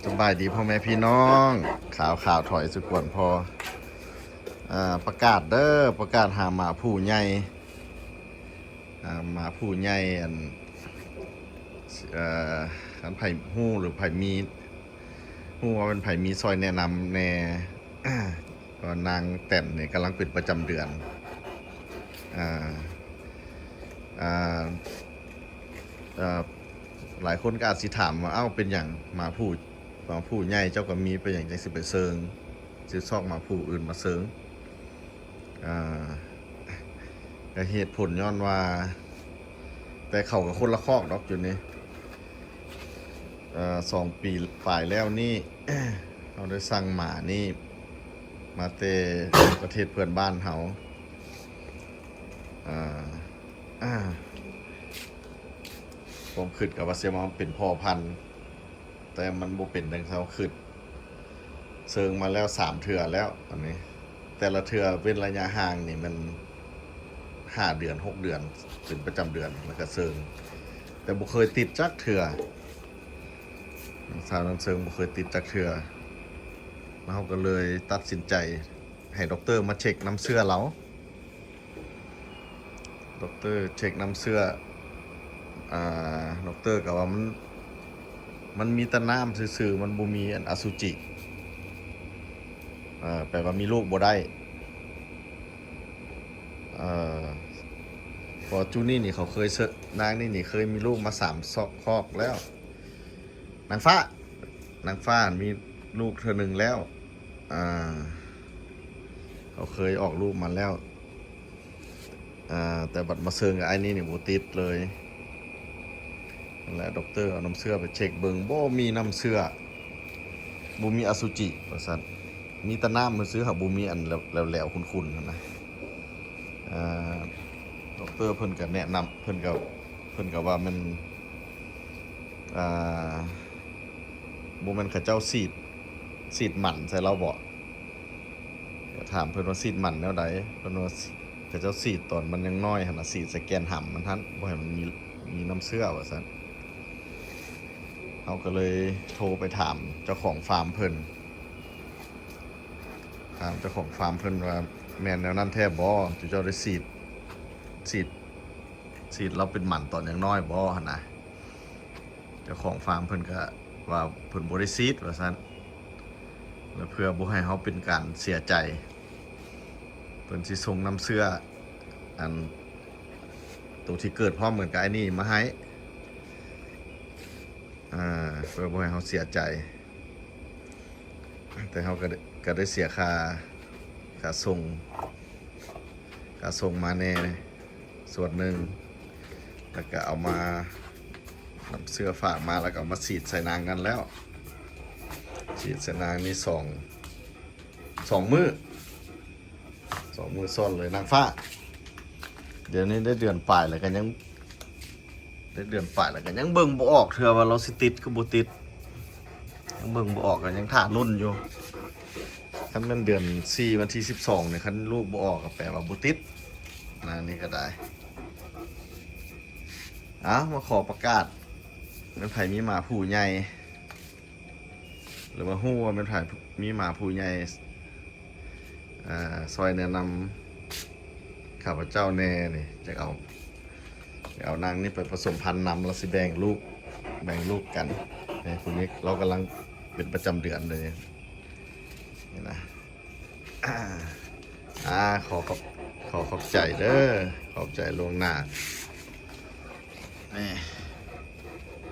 สบายดีพ่อแม่พี่น้องข่าวถอยสุกวนพอประกาศเด้อประกาศหาหมาผู้ใหญ่หมาผู้ใหญ่อันไผ่หู้หรือไผ่มีหู้ว่าเป็นไผ่มีซอยแนะนำแน่ก็นางแต่นเนี่ยกำลังปิดประจำเดือนอ่าอ่าหลายคนก็อาจสิถามว่าเอ้าเป็นอย่างหมาผู้ใหญ่เจ้าก็มีเป็นอย่างจังสิไปเซิงสิซอกหมาผู้อื่นมาเซิงก็เหตุผลย้อนว่าแต่เขากับคนละคอกดอกอยู่นี่2 ปีฝ่ายแล้วนี่ เราได้สั่งหมานี่มาเตประเทศเพื่อนบ้านเขาผมคิดกับว่าเสียมาเป็นพ่อพันธุ์แต่มันบ่เป็นดังเขาคิดเซิงมาแล้ว3 เทื่อแล้วอันนี้แต่ละเทื่อเป็นระยะห่างนี่มัน5 เดือน 6 เดือนเป็นประจำเดือนแล้วก็เซิงแต่บ่เคยติดจักเทื่อสาวนั้นเซิงบ่เคยติดจักเทื่อแล้วเขาก็เลยตัดสินใจให้ด็อกเตอร์มาเช็คน้ำเสื้อเราด็อกเตอร์เช็คน้ำเสื้อด็อกเตอร์ก็ว่ามันมีแต่น้ำซื่อๆมันบ่มีอันอสุจิแปลว่ามีลูกบ่ได้พอจูนี่เขาเคยนางนี่เคยมีลูกมา3 คอกแล้วนางฟ้ามีลูกเธอหนึ่งแล้วเขาเคยออกลูกมาแล้วแต่บัดมาเซิงกับไอ้นี่บ่ติดเลยและด็อกเตอร์เอาน้ำเสื้อไปเช็คเบิ่งบ่มีน้ำเสื้อบ่มีอสุจิว่าซั่นมีแต่น้ำมันซื้อหาบ่มีอันแหลวๆขุ่นๆนะด็อกเตอร์เพิ่นก็แนะนำเพิ่นก็ว่ามันบ่แม่นเขาเจ้าสีดหมันใส่เราบ่ก็ถามเพิ่นว่าสีดหมันแนวใดเพิ่นว่าเขาเจ้าสีดตอนมันยังน้อยหั่นน่ะสีดสแกนหำมันทันบ่ให้มันมีน้ำเสื้อว่าซั่นเขาก็เลยโทรไปถามเจ้าของฟาร์มเพิ่นถามเจ้าของฟาร์มเพิ่นว่าแม่นแนวนั้นแท้บ่ที่เจ้าได้สีดเราเป็นหมันตอนยังน้อยบ่หั่นน่ะเจ้าของฟาร์มเพิ่นก็ว่าเพิ่นบ่ได้สีดว่าซั่นแล้วเพื่อบ่ให้เฮาเป็นการเสียใจเพิ่นสิส่งน้ำเสื้ออันตัวที่เกิดพร้อมเหมือนกับไอ้นี่มาให้เพื่อบ่ให้เฮาเสียใจแต่เฮาก็ได้เสียค่าส่งมาแน่ส่วนหนึ่งแล้วก็เอามานำเสื้อฝากมาแล้วก็เอามาฉีดใส่นางกันแล้วฉีดใส่นางนี่สองมือซ้อนเลยนางฟ้าเดี๋ยวนี้ได้เดือนปลายแล้วกันยังเบิ่งบ่ออกเทื่อว่าเราสิติดก็บ่ติดยังเบิ่งบ่ออกกันยังท่ารุ่นอยู่คันมันเดือน4วันที่12เนี่ยคันลูกบ่ออกก็แปลว่าบ่ติดนี่ก็ได้มาขอประกาศเป็นไผมีหมาผู้ใหญ่หรือว่าฮู้ว่าเป็นไผมีหมาผู้ใหญ่ซอยแนะนำข้าพเจ้าแน่นี่จะเอานางนี่ไปผสมพันธุ์นำแล้วสิแบ่งลูกกันนี่คุณนิกเรากำลังเป็นประจำเดือนเลยนี่นะขอขอบใจเด้อขอบใจล่วงหน้านี่